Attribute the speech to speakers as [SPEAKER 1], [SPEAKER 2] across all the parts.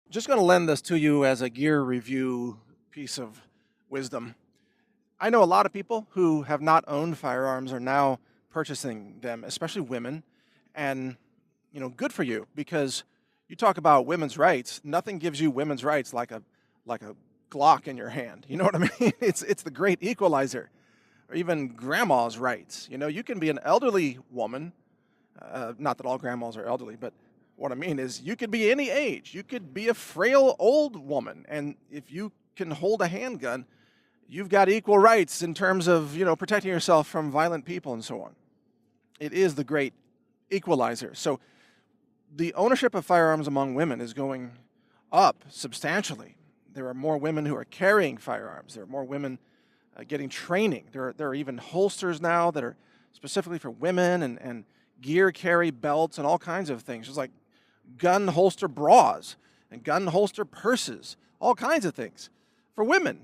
[SPEAKER 1] Just going to lend this to you as a gear review piece of wisdom. I know a lot of people who have not owned firearms are now purchasing them, especially women. And, good for you because you talk about women's rights. Nothing gives you women's rights like a Glock in your hand. You know what I mean? It's the great equalizer. Or even grandma's rights. You can be an elderly woman. Not that all grandmas are elderly, but what I mean is you could be any age. You could be a frail old woman, and if you can hold a handgun, you've got equal rights in terms of protecting yourself from violent people and so on. It is the great equalizer. So the ownership of firearms among women is going up substantially. There are more women who are carrying firearms. There are more women getting training. There are even holsters now that are specifically for women and gear carry belts and all kinds of things. There's like gun holster bras and gun holster purses, all kinds of things for women.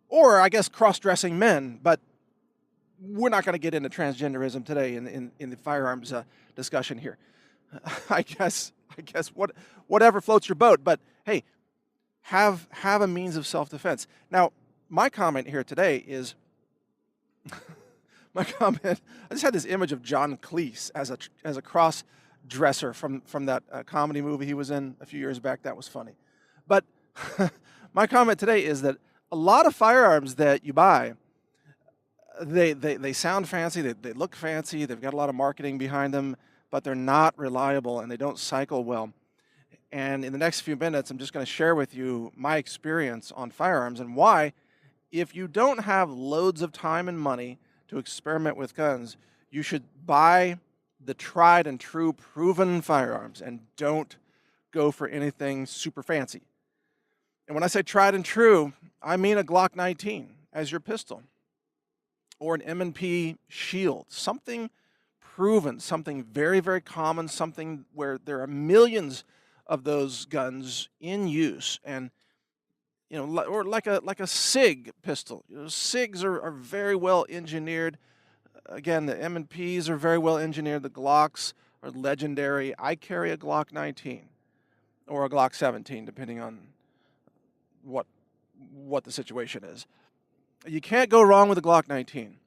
[SPEAKER 1] Or I guess cross-dressing men, but we're not going to get into transgenderism today in the firearms discussion here. I guess whatever floats your boat, but hey, have a means of self-defense. Now, my comment here today is I just had this image of John Cleese as a cross dresser from that comedy movie he was in a few years back. That was funny. But my comment today is that a lot of firearms that you buy, they sound fancy, they look fancy, they've got a lot of marketing behind them, but they're not reliable and they don't cycle well. And in the next few minutes, I'm just going to share with you my experience on firearms and why, if you don't have loads of time and money to experiment with guns, you should buy the tried and true proven firearms and don't go for anything super fancy. And when I say tried and true, I mean a Glock 19 as your pistol or an M&P Shield, something proven, something very, very common, something where there are millions of those guns in use. And or like a SIG pistol. SIGs are very well engineered. Again, the M&Ps are very well engineered. The Glocks are legendary. I carry a Glock 19 or a Glock 17, depending on what the situation is. You can't go wrong with a Glock 19.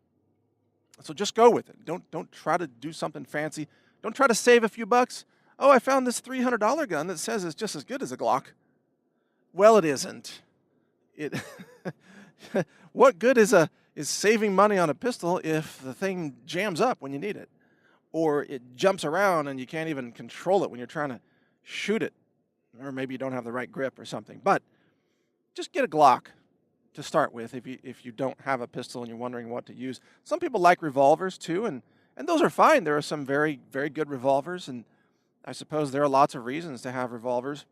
[SPEAKER 1] So just go with it. Don't try to do something fancy. Don't try to save a few bucks. Oh, I found this $300 gun that says it's just as good as a Glock. Well, it isn't. What good is saving money on a pistol if the thing jams up when you need it, or it jumps around and you can't even control it when you're trying to shoot it, or maybe you don't have the right grip or something. But just get a Glock to start with if you don't have a pistol and you're wondering what to use. Some people like revolvers too, and those are fine. There are some very, very good revolvers, and I suppose there are lots of reasons to have revolvers.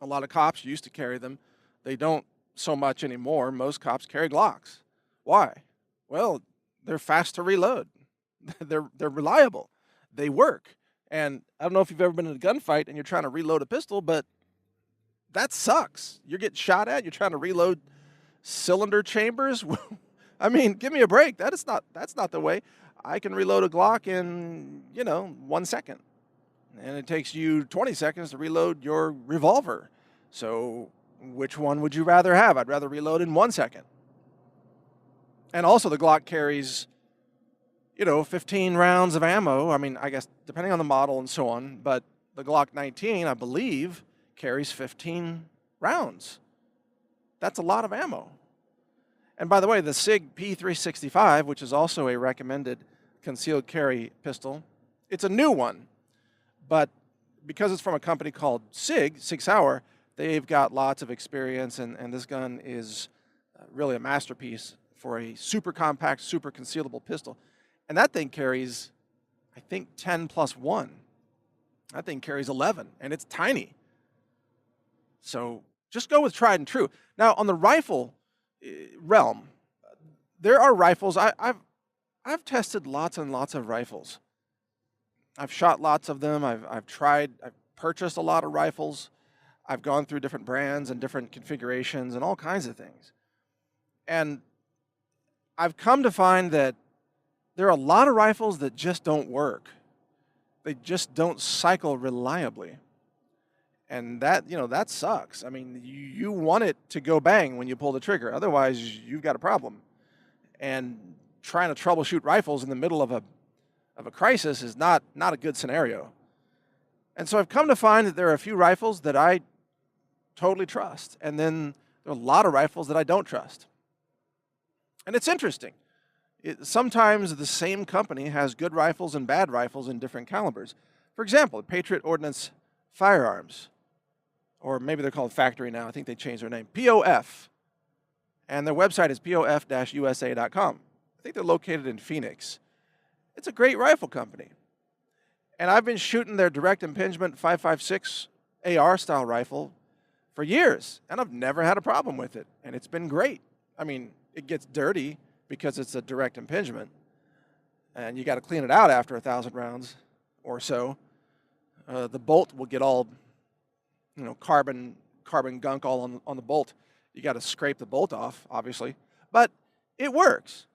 [SPEAKER 1] A lot of cops used to carry them. They don't so much anymore. Most cops carry Glocks. Why? Well, they're fast to reload. They're reliable. They work. And I don't know if you've ever been in a gunfight and you're trying to reload a pistol, but that sucks. You're getting shot at. You're trying to reload cylinder chambers. I mean, give me a break. That's not the way. I can reload a Glock in 1 second, and it takes you 20 seconds to reload your revolver. So which one would you rather have? I'd rather reload in 1 second. And also the Glock carries, 15 rounds of ammo. I mean, I guess depending on the model and so on, but the Glock 19, I believe, carries 15 rounds. That's a lot of ammo. And by the way, the SIG P365, which is also a recommended concealed carry pistol, it's a new one, but because it's from a company called Sig Sauer, they've got lots of experience, and this gun is really a masterpiece for a super compact, super concealable pistol. And that thing carries, I think, 10 plus 1. That thing carries 11, and it's tiny. So just go with tried and true. Now, on the rifle realm, there are rifles. I've tested lots and lots of rifles. I've shot lots of them. I've purchased a lot of rifles. I've gone through different brands and different configurations and all kinds of things. And I've come to find that there are a lot of rifles that just don't work. They just don't cycle reliably. And that sucks. I mean, you want it to go bang when you pull the trigger. Otherwise, you've got a problem. And trying to troubleshoot rifles in the middle of a crisis is not a good scenario. And so I've come to find that there are a few rifles that I totally trust, and then there are a lot of rifles that I don't trust. And it's interesting. Sometimes the same company has good rifles and bad rifles in different calibers. For example, Patriot Ordnance Firearms, or maybe they're called Factory now. I think they changed their name. POF. And their website is pof-usa.com. I think they're located in Phoenix. It's a great rifle company. And I've been shooting their direct impingement 5.56 AR style rifle for years, and I've never had a problem with it. And it's been great. I mean, it gets dirty because it's a direct impingement, and you got to clean it out after 1,000 rounds or so. The bolt will get all, carbon gunk all on the bolt. You got to scrape the bolt off, obviously, but it works.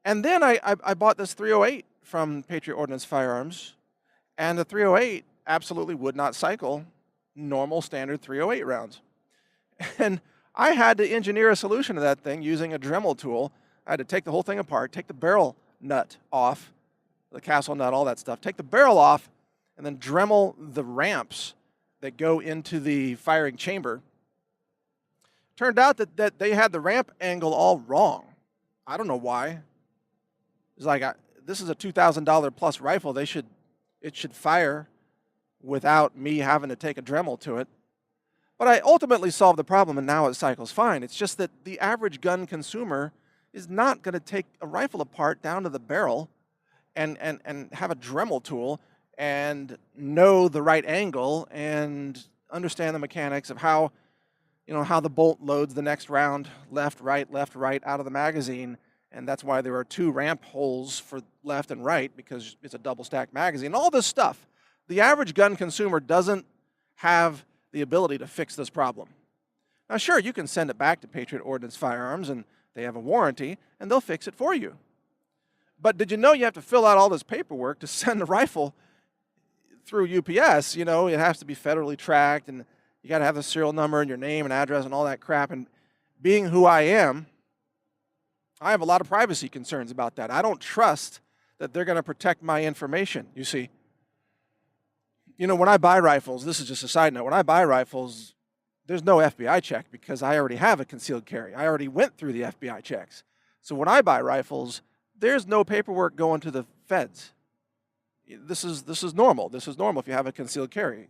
[SPEAKER 1] And then I bought this 308 from Patriot Ordnance Firearms, and the 308 absolutely would not cycle normal standard 308 rounds. And I had to engineer a solution to that thing using a Dremel tool. I had to take the whole thing apart, take the barrel nut off, the castle nut, all that stuff, take the barrel off, and then Dremel the ramps that go into the firing chamber. Turned out that they had the ramp angle all wrong. I don't know why. It's like, this is a $2,000 plus rifle. It should fire without me having to take a Dremel to it. But I ultimately solved the problem, and now it cycles fine. It's just that the average gun consumer is not going to take a rifle apart down to the barrel and have a Dremel tool and know the right angle and understand the mechanics of how the bolt loads the next round, left, right, out of the magazine. And that's why there are 2 ramp holes for left and right, because it's a double stacked magazine. All this stuff. The average gun consumer doesn't have the ability to fix this problem. Now, sure, you can send it back to Patriot Ordnance Firearms, and they have a warranty, and they'll fix it for you. But did you know you have to fill out all this paperwork to send a rifle through UPS? It has to be federally tracked, and you got to have the serial number and your name and address and all that crap. And being who I am, I have a lot of privacy concerns about that. I don't trust that they're going to protect my information, you see. When I buy rifles, this is just a side note, when I buy rifles, there's no FBI check because I already have a concealed carry. I already went through the FBI checks. So when I buy rifles, there's no paperwork going to the feds. This is normal. This is normal if you have a concealed carry.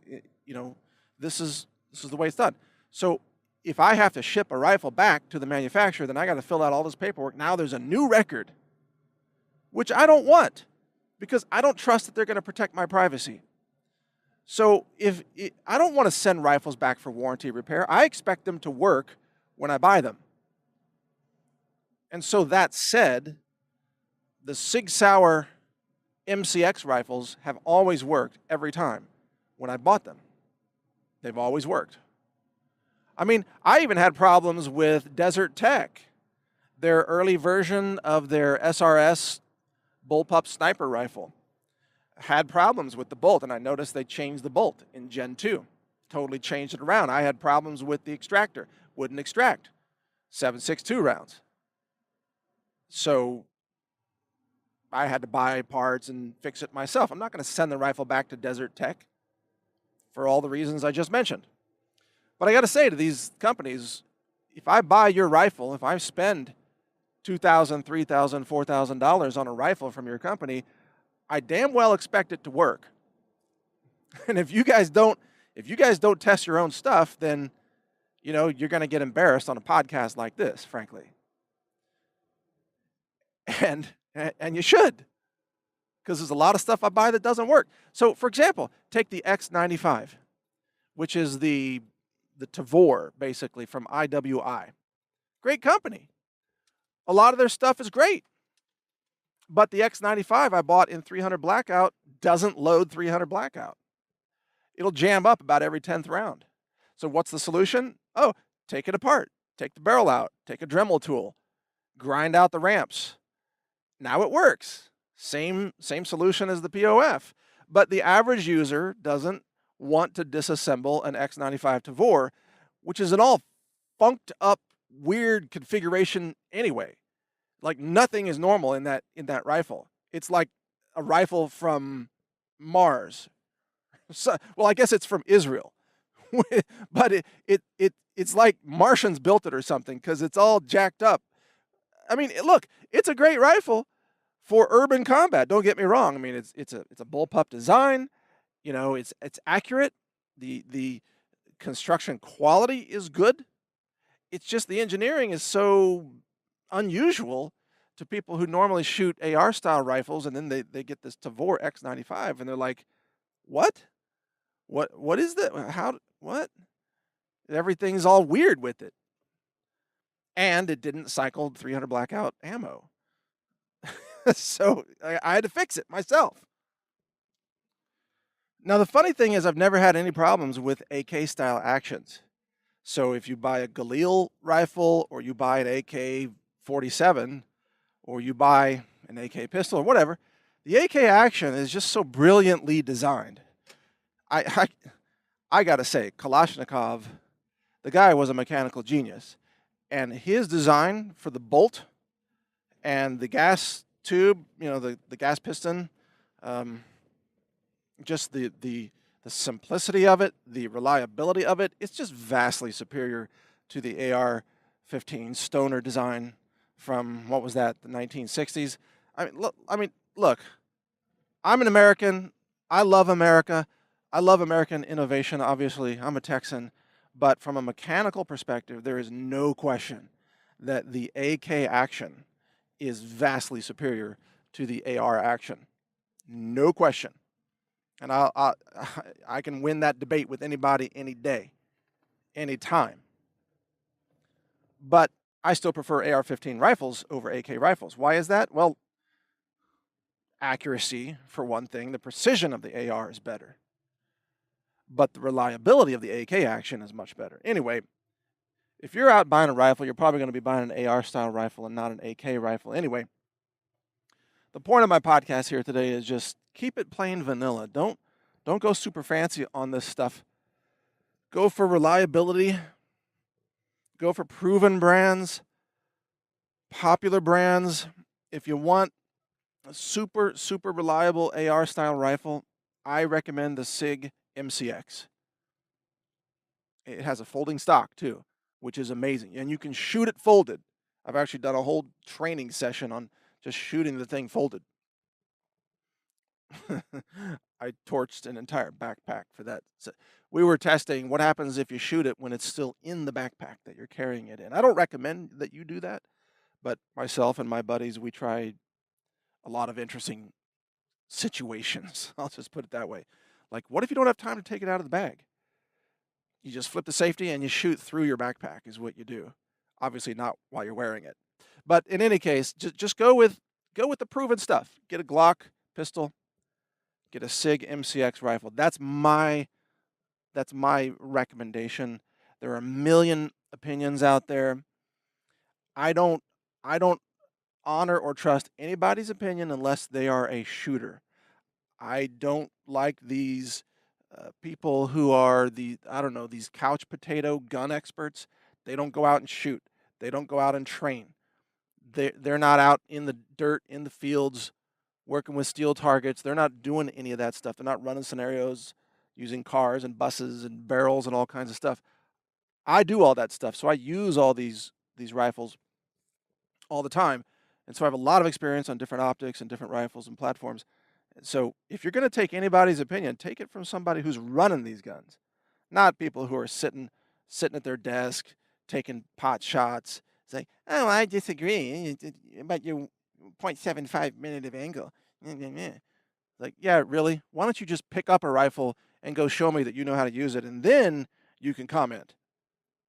[SPEAKER 1] This is the way it's done. So if I have to ship a rifle back to the manufacturer, then I got to fill out all this paperwork. Now there's a new record, which I don't want because I don't trust that they're going to protect my privacy. So I don't want to send rifles back for warranty repair. I expect them to work when I buy them. And so that said, the Sig Sauer MCX rifles have always worked every time when I bought them. They've always worked. I mean, I even had problems with Desert Tech, their early version of their SRS bullpup sniper rifle. Had problems with the bolt, and I noticed they changed the bolt in Gen 2. Totally changed it around. I had problems with the extractor. Wouldn't extract. 7.62 rounds. So I had to buy parts and fix it myself. I'm not going to send the rifle back to Desert Tech for all the reasons I just mentioned. But I got to say to these companies, if I buy your rifle, if I spend $2,000, $3,000, $4,000 on a rifle from your company, I damn well expect it to work. And if you guys don't test your own stuff, then you're going to get embarrassed on a podcast like this, frankly. And you should, because there's a lot of stuff I buy that doesn't work. So, for example, take the X95, which is the Tavor, basically, from IWI. Great company. A lot of their stuff is great. But the X95 I bought in 300 Blackout doesn't load 300 Blackout. It'll jam up about every 10th round. So what's the solution? Oh, take it apart. Take the barrel out. Take a Dremel tool. Grind out the ramps. Now it works. Same solution as the POF. But the average user doesn't want to disassemble an X95 Tavor, which is an all funked up, weird configuration anyway. Like nothing is normal in that rifle. It's like a rifle from Mars. So, well, I guess it's from Israel, but it's like Martians built it or something because it's all jacked up. I mean, look, it's a great rifle for urban combat. Don't get me wrong. I mean, it's a bullpup design. It's accurate. The construction quality is good. It's just the engineering is so unusual to people who normally shoot AR style rifles, and then they get this Tavor X95, and they're like, "What? What is that? How? What?" Everything's all weird with it, and it didn't cycle 300 blackout ammo, so I had to fix it myself. Now the funny thing is, I've never had any problems with AK style actions. So if you buy a Galil rifle, or you buy an AK-47, or you buy an AK pistol or whatever, the AK action is just so brilliantly designed. I I gotta say, Kalashnikov, the guy was a mechanical genius, and his design for the bolt and the gas tube, the gas piston, um, just the simplicity of it, the reliability of it, it's just vastly superior to the AR-15 Stoner design from, what was that, the 1960s. Look, I'm an American. I love America. I love American innovation. Obviously, I'm a Texan, but from a mechanical perspective, there is no question that the AK action is vastly superior to the AR action. No question. And I can win that debate with anybody any day, any time. But I still prefer AR-15 rifles over AK rifles. Why is that? Well, accuracy, for one thing. The precision of the AR is better. But the reliability of the AK action is much better. Anyway, if you're out buying a rifle, you're probably going to be buying an AR-style rifle and not an AK rifle. Anyway, the point of my podcast here today is just keep it plain vanilla. Don't go super fancy on this stuff. Go for reliability. Go for proven brands, popular brands. If you want a super, super reliable AR style rifle, I recommend the SIG MCX. It has a folding stock too, which is amazing. And you can shoot it folded. I've actually done a whole training session on just shooting the thing folded. I torched an entire backpack for that. So we were testing what happens if you shoot it when it's still in the backpack that you're carrying it in. I don't recommend that you do that, but myself and my buddies, we tried a lot of interesting situations. I'll just put it that way. Like, what if you don't have time to take it out of the bag? You just flip the safety and you shoot through your backpack is what you do. Obviously not while you're wearing it. But in any case, just go with the proven stuff. Get a Glock pistol, get a SIG MCX rifle. That's my recommendation. There are a million opinions out there. I don't honor or trust anybody's opinion unless they are a shooter. I don't like these people who are these couch potato gun experts. They don't go out and shoot. They don't go out and train. They're not out in the dirt, in the fields, working with steel targets. They're not doing any of that stuff. They're not running scenarios using cars and buses and barrels and all kinds of stuff. I do all that stuff, so I use all these rifles all the time, and so I have a lot of experience on different optics and different rifles and platforms. So if you're going to take anybody's opinion, take it from somebody who's running these guns, not people who are sitting at their desk taking pot shots, saying, "Oh, I disagree about your 0.75 minute of angle." Like, yeah, really? Why don't you just pick up a rifle and go show me that you know how to use it, and then you can comment?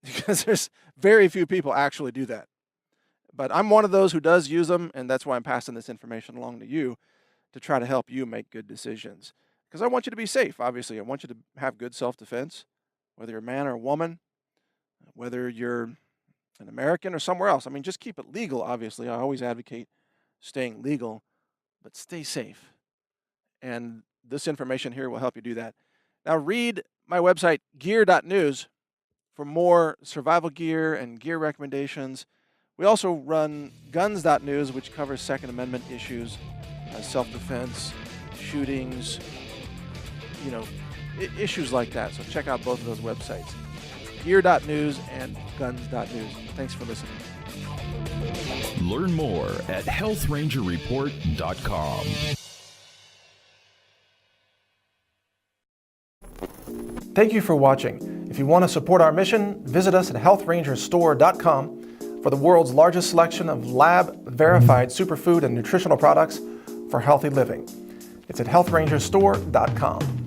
[SPEAKER 1] Because there's very few people actually do that. But I'm one of those who does use them, and that's why I'm passing this information along to you to try to help you make good decisions. Because I want you to be safe, obviously. I want you to have good self-defense, whether you're a man or a woman, whether you're an American or somewhere else. I mean, just keep it legal, obviously. I always advocate staying legal, but stay safe. And this information here will help you do that. Now, read my website, gear.news, for more survival gear and gear recommendations. We also run guns.news, which covers Second Amendment issues, self-defense, shootings, issues like that. So check out both of those websites, gear.news and guns.news. Thanks for listening.
[SPEAKER 2] Learn more at healthrangerreport.com.
[SPEAKER 3] Thank you for watching. If you want to support our mission, visit us at healthrangerstore.com for the world's largest selection of lab-verified superfood and nutritional products for healthy living. It's at healthrangerstore.com.